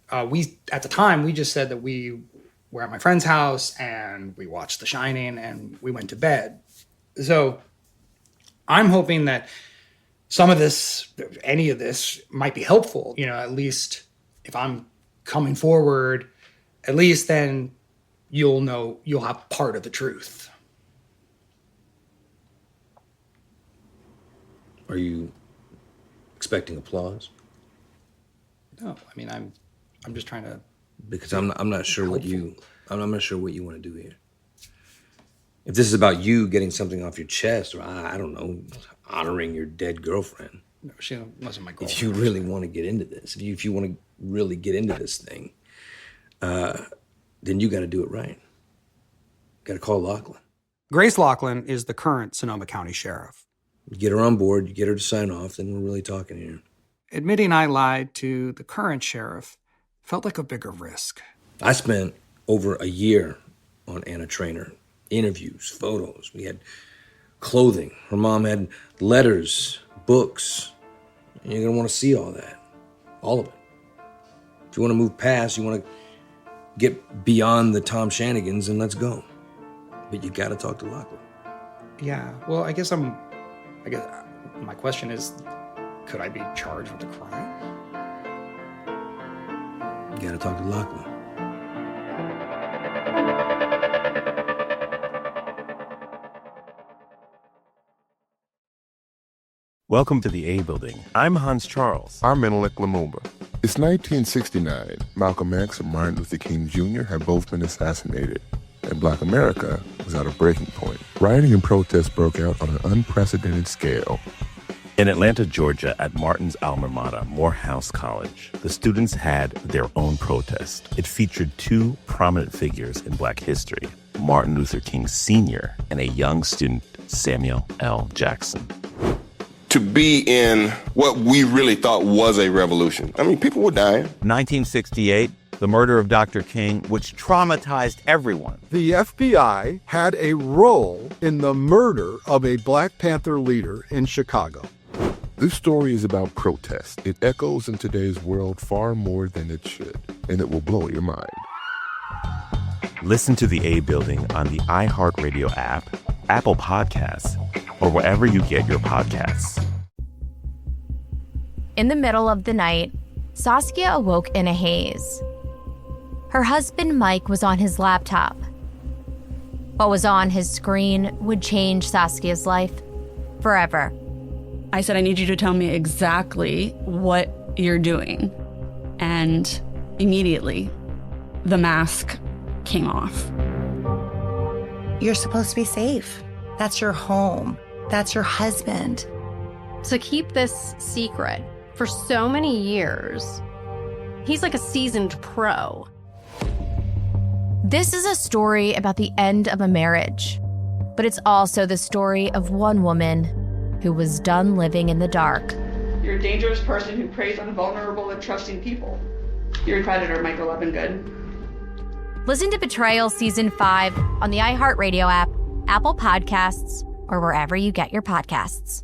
[SPEAKER 16] At the time, we just said that we were at my friend's house, and we watched The Shining, and we went to bed. So I'm hoping that some of this, any of this, might be helpful. At least if I'm coming forward, at least then you'll have part of the truth.
[SPEAKER 12] Are you expecting applause?
[SPEAKER 16] No, I mean I'm just trying to.
[SPEAKER 12] Because I'm not sure what you want to do here. If this is about you getting something off your chest, or I don't know, honoring your dead girlfriend.
[SPEAKER 16] No, she wasn't my girlfriend.
[SPEAKER 12] If you really want to get into this, if you want to really get into this thing, then you got to do it right. Got to call Lachlan.
[SPEAKER 16] Grace Lachlan is the current Sonoma County Sheriff.
[SPEAKER 12] You get her on board, you get her to sign off, then we're really talking here.
[SPEAKER 16] Admitting I lied to the current sheriff felt like a bigger risk.
[SPEAKER 12] I spent over a year on Anna Traynor. Interviews, photos. We had clothing. Her mom had letters, books. And you're going to want to see all that. All of it. If you want to move past, you want to get beyond the Tomshanigans, and let's go. But you got to talk to Lachlan.
[SPEAKER 16] Yeah, well, I guess my question is, could I be charged with a crime?
[SPEAKER 12] You got to talk to Lachlan.
[SPEAKER 1] Welcome to the A Building. I'm Hans Charles.
[SPEAKER 14] I'm Menelik Lumumba. It's 1969. Malcolm X and Martin Luther King Jr. had both been assassinated, and Black America was at a breaking point. Rioting and protests broke out on an unprecedented scale.
[SPEAKER 1] In Atlanta, Georgia, at Martin's alma mater, Morehouse College, the students had their own protest. It featured two prominent figures in Black history, Martin Luther King Sr. and a young student, Samuel L. Jackson.
[SPEAKER 15] To be in what we really thought was a revolution. I mean, people were dying.
[SPEAKER 17] 1968, the murder of Dr. King, which traumatized everyone.
[SPEAKER 18] The FBI had a role in the murder of a Black Panther leader in Chicago.
[SPEAKER 14] This story is about protest. It echoes in today's world far more than it should, and it will blow your mind.
[SPEAKER 1] Listen to The A Building on the iHeartRadio app, Apple Podcasts, or wherever you get your podcasts.
[SPEAKER 33] In the middle of the night,
[SPEAKER 8] Saskia awoke in a haze. Her husband, Mike, was on his laptop. What was on his screen would change Saskia's life forever.
[SPEAKER 9] I said, I need you to tell me exactly what you're doing. And immediately, the mask came off.
[SPEAKER 10] You're supposed to be safe. That's your home. That's your husband.
[SPEAKER 33] To keep this secret for so many years, he's like a seasoned pro.
[SPEAKER 8] This is a story about the end of a marriage, but it's also the story of one woman who was done living in the dark.
[SPEAKER 9] You're a dangerous person who preys on vulnerable and trusting people. You're a predator, Michael Levingood.
[SPEAKER 8] Listen to Betrayal Season 5 on the iHeartRadio app, Apple Podcasts, or wherever you get your podcasts.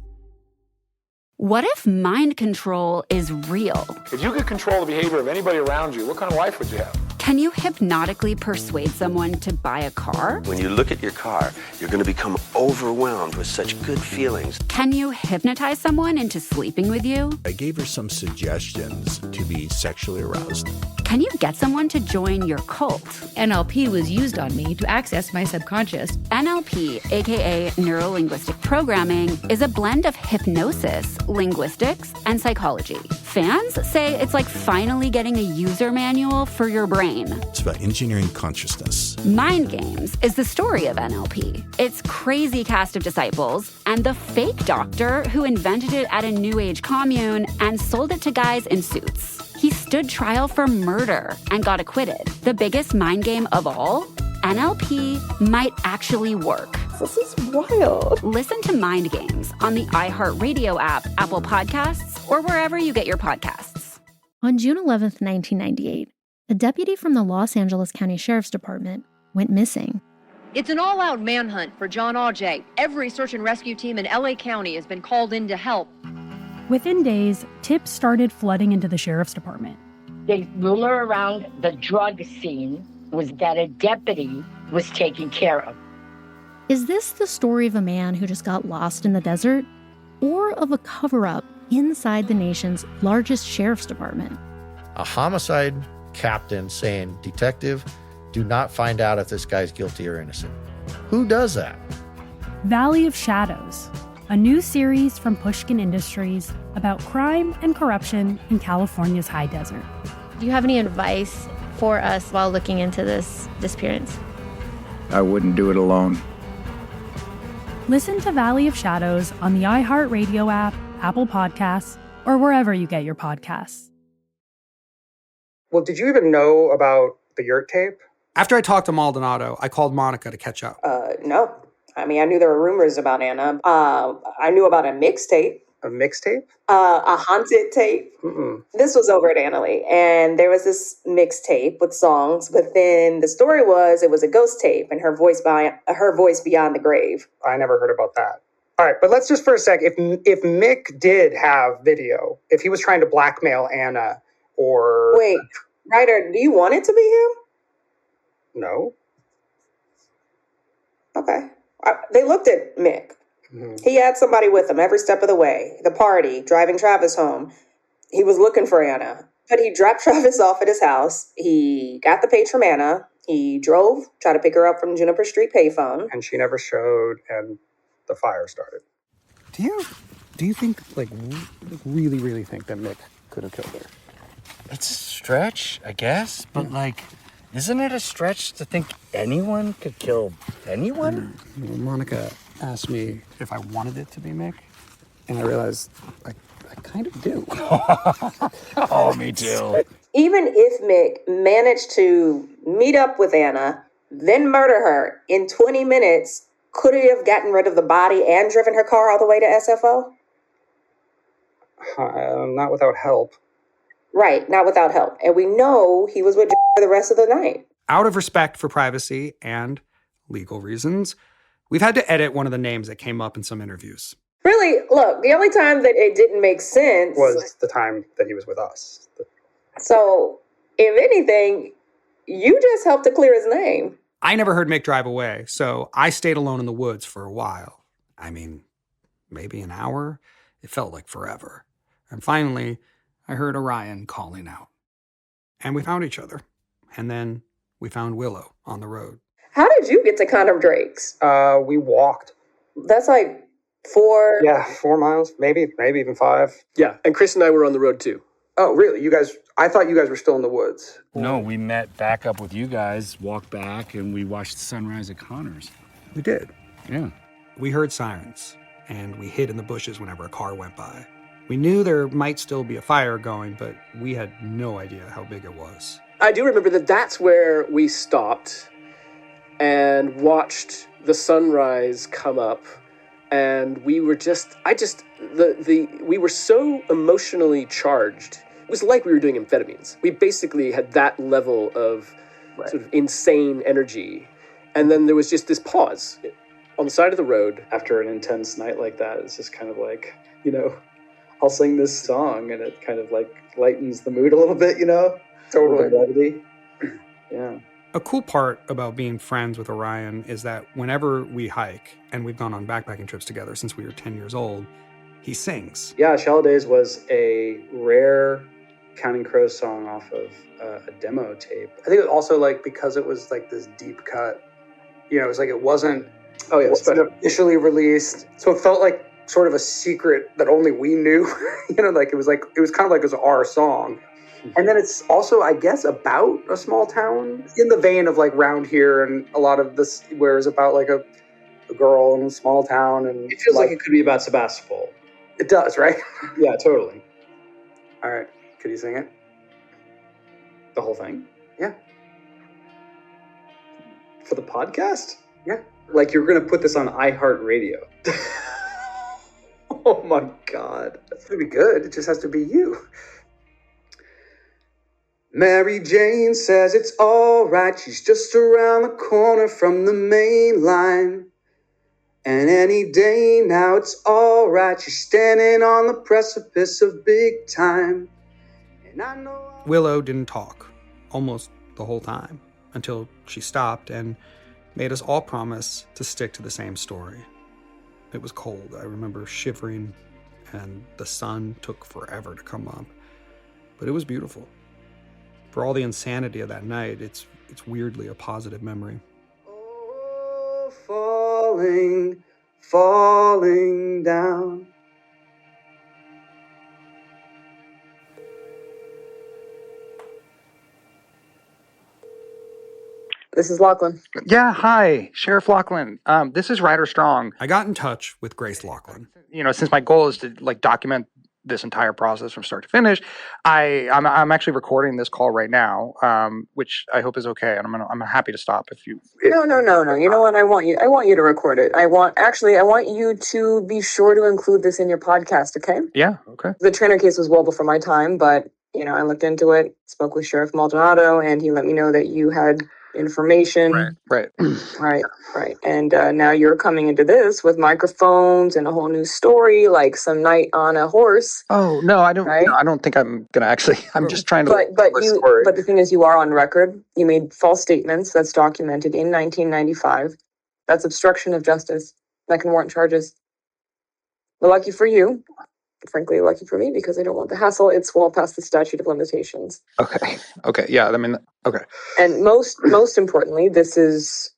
[SPEAKER 19] What if mind control is real?
[SPEAKER 20] If you could control the behavior of anybody around you, what kind of life would you have?
[SPEAKER 19] Can you hypnotically persuade someone to buy a car?
[SPEAKER 21] When you look at your car, you're going to become overwhelmed with such good feelings.
[SPEAKER 19] Can you hypnotize someone into sleeping with you?
[SPEAKER 22] I gave her some suggestions to be sexually aroused.
[SPEAKER 19] Can you get someone to join your cult?
[SPEAKER 23] NLP was used on me to access my subconscious.
[SPEAKER 19] NLP, aka Neuro-Linguistic Programming, is a blend of hypnosis, linguistics, and psychology. Fans say it's like finally getting a user manual for your brain.
[SPEAKER 22] It's about engineering consciousness.
[SPEAKER 19] Mind Games is the story of NLP. Its crazy cast of disciples and the fake doctor who invented it at a New Age commune and sold it to guys in suits. He stood trial for murder and got acquitted. The biggest mind game of all? NLP might actually work.
[SPEAKER 24] This is wild.
[SPEAKER 19] Listen to Mind Games on the iHeartRadio app, Apple Podcasts, or wherever you get your podcasts.
[SPEAKER 11] On June 11th, 1998, a deputy from the Los Angeles County Sheriff's Department went missing.
[SPEAKER 30] It's an all-out manhunt for John Auger. Every search and rescue team in LA County has been called in to help.
[SPEAKER 13] Within days, tips started flooding into the sheriff's department.
[SPEAKER 31] The rumor around the drug scene was that a deputy was taken care of.
[SPEAKER 11] Is this the story of a man who just got lost in the desert? Or of a cover-up inside the nation's largest sheriff's department?
[SPEAKER 32] A homicide captain saying, "Detective, do not find out if this guy's guilty or innocent." Who does that?
[SPEAKER 13] Valley of Shadows, a new series from Pushkin Industries about crime and corruption in California's high desert.
[SPEAKER 33] Do you have any advice for us while looking into this disappearance?
[SPEAKER 34] I wouldn't do it alone.
[SPEAKER 13] Listen to Valley of Shadows on the iHeartRadio app, Apple Podcasts, or wherever you get your podcasts.
[SPEAKER 2] Well, did you even know about the yurt tape?
[SPEAKER 16] After I talked to Maldonado, I called Monica to catch up.
[SPEAKER 25] No. I mean, I knew there were rumors about Anna. I knew about a mixtape.
[SPEAKER 2] A mixtape?
[SPEAKER 25] A haunted tape.
[SPEAKER 2] Mm-mm.
[SPEAKER 25] This was over at Annalie, and there was this mixtape with songs, but then the story was it was a ghost tape and her voice beyond the grave.
[SPEAKER 2] I never heard about that. All right, but let's just for a sec, if Mick did have video, if he was trying to blackmail Anna or...
[SPEAKER 25] Wait, Ryder, do you want it to be him?
[SPEAKER 2] No.
[SPEAKER 25] Okay. They looked at Mick. Mm-hmm. He had somebody with him every step of the way. The party, driving Travis home. He was looking for Anna. But he dropped Travis off at his house. He got the page from Anna. He drove, tried to pick her up from Juniper Street payphone.
[SPEAKER 2] And she never showed, and the fire started.
[SPEAKER 16] Do you think, really, really think that Mick could have killed her?
[SPEAKER 3] It's a stretch, I guess, but isn't it a stretch to think anyone could kill anyone?
[SPEAKER 16] Monica asked me if I wanted it to be Mick, and I realized I kind of do.
[SPEAKER 3] Oh, me too.
[SPEAKER 25] Even if Mick managed to meet up with Anna, then murder her in 20 minutes, could he have gotten rid of the body and driven her car all the way to SFO?
[SPEAKER 2] Not without help.
[SPEAKER 25] Right, not without help. And we know he was with for the rest of the night.
[SPEAKER 16] Out of respect for privacy and legal reasons, we've had to edit one of the names that came up in some interviews.
[SPEAKER 25] Really, look, the only time that it didn't make sense
[SPEAKER 2] was the time that he was with us.
[SPEAKER 25] So, if anything, you just helped to clear his name.
[SPEAKER 16] I never heard Mick drive away, so I stayed alone in the woods for a while. I mean, maybe an hour. It felt like forever. And finally, I heard Orion calling out. And we found each other. And then we found Willow on the road.
[SPEAKER 25] How did you get to Condom Drake's?
[SPEAKER 16] We walked.
[SPEAKER 25] That's like 4...
[SPEAKER 16] Yeah, 4 miles, maybe even 5.
[SPEAKER 1] Yeah, and Chris and I were on the road too.
[SPEAKER 2] Oh, really? I thought you guys were still in the woods.
[SPEAKER 3] No, we met back up with you guys, walked back, and we watched the sunrise at Connor's.
[SPEAKER 16] We did.
[SPEAKER 3] Yeah.
[SPEAKER 16] We heard sirens, and we hid in the bushes whenever a car went by. We knew there might still be a fire going, but we had no idea how big it was.
[SPEAKER 1] I do remember that's where we stopped and watched the sunrise come up, and we were we were so emotionally charged. It was like we were doing amphetamines. We basically had that level of sort of insane energy. And then there was just this pause on the side of the road.
[SPEAKER 4] After an intense night like that, it's just kind of like, I'll sing this song and it kind of like lightens the mood a little bit, Totally. Yeah.
[SPEAKER 16] A cool part about being friends with Orion is that whenever we hike, and we've gone on backpacking trips together since we were 10 years old, he sings.
[SPEAKER 4] Yeah, Shallow Days was a rare Counting Crows song off of a demo tape.
[SPEAKER 2] I think it was also because it was this deep cut. It was it wasn't officially released. So it felt like sort of a secret that only we knew. It was kind of like it was our song. And then it's also, I guess, about a small town in the vein of Round Here and a lot of this, where it's about a girl in a small town. And
[SPEAKER 4] it feels like it could be about Sebastopol.
[SPEAKER 2] It does, right?
[SPEAKER 4] Yeah, totally.
[SPEAKER 2] All right. Could you sing it?
[SPEAKER 4] The whole thing?
[SPEAKER 2] Yeah.
[SPEAKER 4] For the podcast?
[SPEAKER 2] Yeah.
[SPEAKER 4] You're going to put this on iHeartRadio.
[SPEAKER 2] Oh my God. That's going to be good. It just has to be you. Mary Jane says it's all right. She's just around the corner from the main line. And any day now it's all right. She's standing on the precipice of big time. And I know
[SPEAKER 16] Willow didn't talk almost the whole time until she stopped and made us all promise to stick to the same story. It was cold. I remember shivering, and the sun took forever to come up. But it was beautiful. For all the insanity of that night, it's weirdly a positive memory.
[SPEAKER 2] Oh, falling down.
[SPEAKER 25] This is Lachlan.
[SPEAKER 2] Yeah, hi, Sheriff Lachlan. This is Ryder Strong.
[SPEAKER 16] I got in touch with Grace Lachlan.
[SPEAKER 2] Since my goal is to document this entire process from start to finish, I'm actually recording this call right now, which I hope is okay, and I'm happy to stop if you.
[SPEAKER 25] No. You know what? I want you to record it. I want you to be sure to include this in your podcast. Okay?
[SPEAKER 2] Yeah. Okay.
[SPEAKER 25] The trainer case was well before my time, but I looked into it, spoke with Sheriff Maldonado, and he let me know that you had information.
[SPEAKER 2] Right.
[SPEAKER 25] And now you're coming into this with microphones and a whole new story, like some night on a horse.
[SPEAKER 2] Oh no, I don't. Right? I don't think I'm gonna actually. I'm just trying to.
[SPEAKER 25] But the thing is, you are on record. You made false statements. That's documented in 1995. That's obstruction of justice. That can warrant charges. But lucky for you. Frankly, lucky for me, because I don't want the hassle. It's well past the statute of limitations.
[SPEAKER 2] Okay. Yeah. Okay.
[SPEAKER 25] And most importantly, this is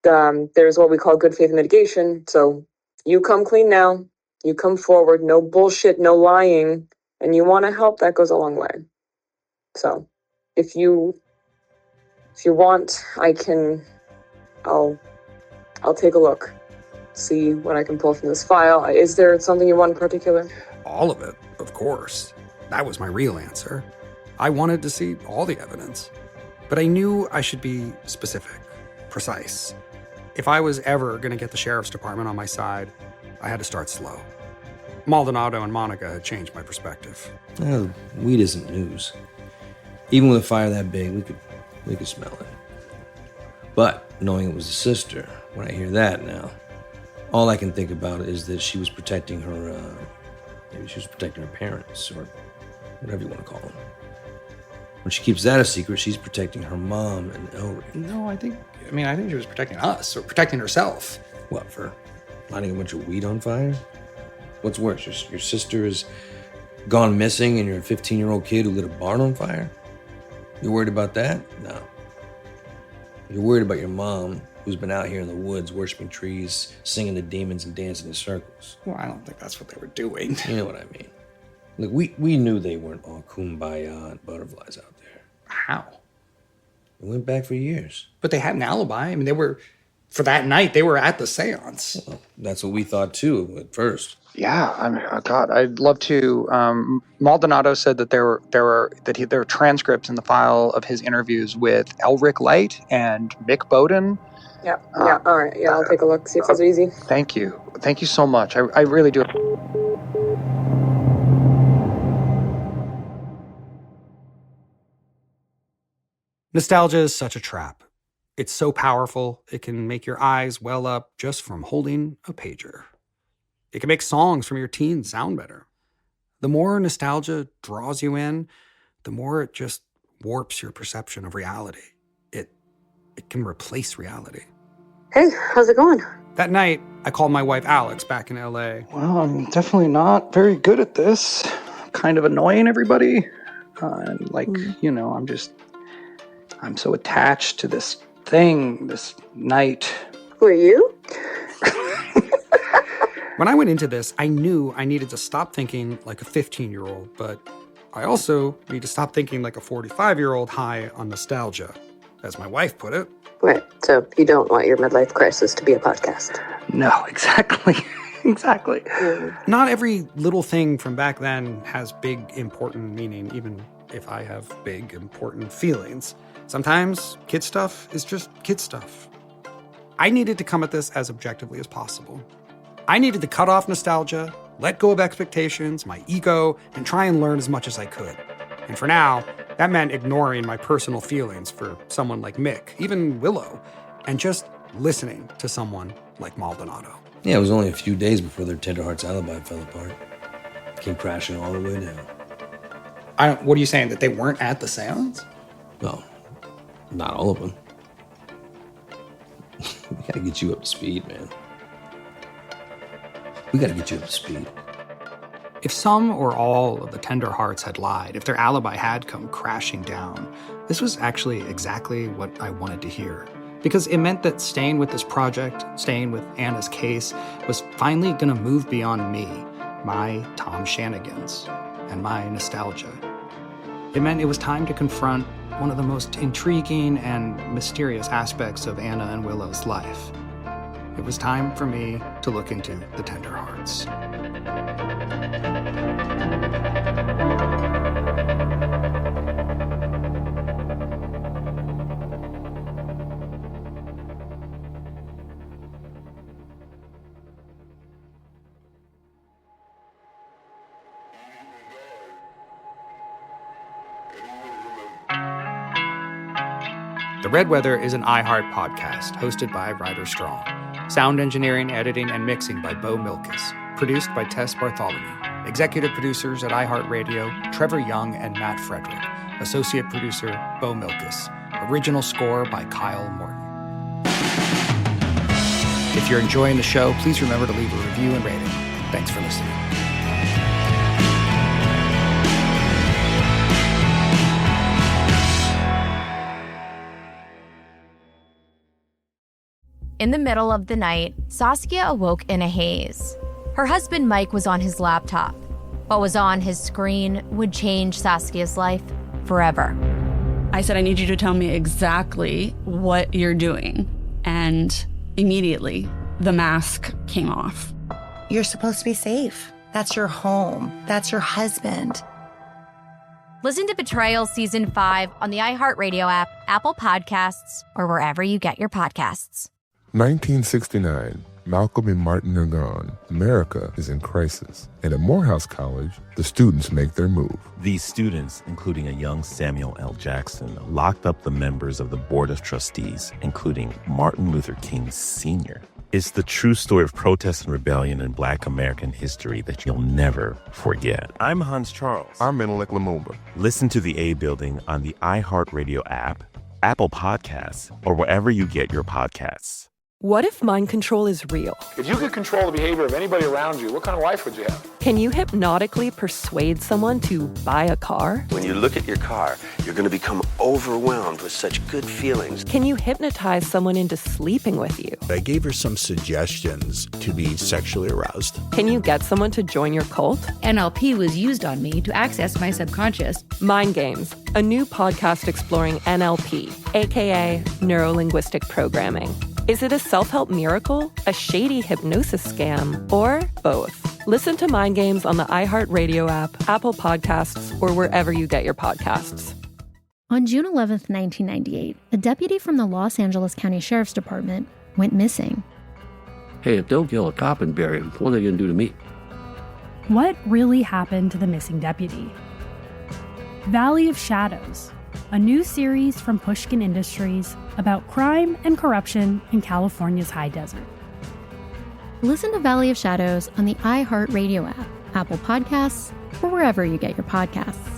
[SPEAKER 25] there's what we call good faith mitigation. So you come clean now. You come forward. No bullshit. No lying. And you want to help. That goes a long way. So if you want, I'll take a look. See what I can pull from this file. Is there something you want in particular?
[SPEAKER 16] All of it, of course. That was my real answer. I wanted to see all the evidence. But I knew I should be specific, precise. If I was ever going to get the sheriff's department on my side, I had to start slow. Maldonado and Monica had changed my perspective.
[SPEAKER 5] Well, weed isn't news. Even with a fire that big, we could smell it. But knowing it was the sister, when I hear that now, all I can think about is that she was protecting her, maybe she was protecting her parents, or whatever you want to call them. When she keeps that a secret, she's protecting her mom and Elric.
[SPEAKER 16] No, I think she was protecting us, or protecting herself.
[SPEAKER 5] What, for lighting a bunch of weed on fire? What's worse, your sister is gone missing and you're a 15-year-old kid who lit a barn on fire? You're worried about that? No. You're worried about your mom who's been out here in the woods worshiping trees, singing to demons and dancing in circles.
[SPEAKER 16] Well, I don't think that's what they were doing.
[SPEAKER 5] You know what I mean. Look, we knew they weren't all kumbaya and butterflies out there.
[SPEAKER 16] How?
[SPEAKER 5] It went back for years.
[SPEAKER 16] But they had an alibi. I mean, for that night, they were at the seance.
[SPEAKER 5] Well, that's what we thought too at first.
[SPEAKER 2] Yeah, I mean, oh God, I'd love to. Maldonado said that there were transcripts in the file of his interviews with Elric Light and Mick Bowden.
[SPEAKER 25] Yeah, all right. Yeah, I'll take a look, see if it's easy.
[SPEAKER 2] Thank you so much. I really do.
[SPEAKER 16] Nostalgia is such a trap. It's so powerful, it can make your eyes well up just from holding a pager. It can make songs from your teens sound better. The more nostalgia draws you in, the more it just warps your perception of reality. It can replace reality.
[SPEAKER 25] Hey, how's it going?
[SPEAKER 16] That night, I called my wife Alex back in LA.
[SPEAKER 2] Well, I'm definitely not very good at this. Kind of annoying everybody. I'm so attached to this thing, this night.
[SPEAKER 25] Who are you?
[SPEAKER 16] When I went into this, I knew I needed to stop thinking like a 15-year-old, but I also need to stop thinking like a 45-year-old high on nostalgia, as my wife put it.
[SPEAKER 25] Right, so you don't want your midlife crisis to be a podcast.
[SPEAKER 2] No, exactly. Exactly.
[SPEAKER 16] Not every little thing from back then has big, important meaning, even if I have big, important feelings. Sometimes kid stuff is just kid stuff. I needed to come at this as objectively as possible. I needed to cut off nostalgia, let go of expectations, my ego, and try and learn as much as I could. And for now, that meant ignoring my personal feelings for someone like Mick, even Willow, and just listening to someone like Maldonado.
[SPEAKER 5] Yeah, it was only a few days before their Tenderheart's alibi fell apart. Came crashing all the way down.
[SPEAKER 16] What are you saying, that they weren't at the seance?
[SPEAKER 5] No, not all of them. We gotta get you up to speed, man. We gotta get you up to speed.
[SPEAKER 16] If some or all of the Tenderhearts had lied, if their alibi had come crashing down, this was actually exactly what I wanted to hear. Because it meant that staying with this project, staying with Anna's case, was finally gonna move beyond me, my Tomshanigans, and my nostalgia. It meant it was time to confront one of the most intriguing and mysterious aspects of Anna and Willow's life. It was time for me to look into the Tenderhearts. The Red Weather is an iHeart podcast hosted by Ryder Strong. Sound engineering, editing, and mixing by Bo Milkus. Produced by Tess Bartholomew. Executive producers at iHeartRadio, Trevor Young and Matt Frederick. Associate producer, Bo Milkus. Original score by Kyle Morton. If you're enjoying the show, please remember to leave a review and rating. Thanks for listening.
[SPEAKER 6] In the middle of the night, Saskia awoke in a haze. Her husband Mike was on his laptop. What was on his screen would change Saskia's life forever.
[SPEAKER 7] I said, I need you to tell me exactly what you're doing. And immediately, the mask came off.
[SPEAKER 8] You're supposed to be safe. That's your home. That's your husband.
[SPEAKER 6] Listen to Betrayal Season 5 on the iHeartRadio app, Apple Podcasts, or wherever you get your podcasts.
[SPEAKER 9] 1969, Malcolm and Martin are gone. America is in crisis. And at Morehouse College, the students make their move.
[SPEAKER 10] These students, including a young Samuel L. Jackson, locked up the members of the Board of Trustees, including Martin Luther King Sr. It's the true story of protest and rebellion in Black American history that you'll never forget. I'm Hans Charles.
[SPEAKER 9] I'm Menelik Lumumba.
[SPEAKER 10] Listen to The A Building on the iHeartRadio app, Apple Podcasts, or wherever you get your podcasts.
[SPEAKER 12] What if mind control is real?
[SPEAKER 14] If you could control the behavior of anybody around you, what kind of life would you have?
[SPEAKER 12] Can you hypnotically persuade someone to buy a car?
[SPEAKER 15] When you look at your car, you're going to become overwhelmed with such good feelings.
[SPEAKER 12] Can you hypnotize someone into sleeping with you?
[SPEAKER 17] I gave her some suggestions to be sexually aroused.
[SPEAKER 12] Can you get someone to join your cult?
[SPEAKER 18] NLP was used on me to access my subconscious.
[SPEAKER 12] Mind Games, a new podcast exploring NLP, aka Neuro-Linguistic Programming. Is it a self-help miracle, a shady hypnosis scam, or both? Listen to Mind Games on the iHeartRadio app, Apple Podcasts, or wherever you get your podcasts.
[SPEAKER 11] On June 11th, 1998, a deputy from the Los Angeles County Sheriff's Department went missing.
[SPEAKER 20] Hey, if they'll kill a cop and bury him, what are they going to do to me?
[SPEAKER 13] What really happened to the missing deputy? Valley of Shadows, a new series from Pushkin Industries about crime and corruption in California's high desert.
[SPEAKER 11] Listen to Valley of Shadows on the iHeartRadio app, Apple Podcasts, or wherever you get your podcasts.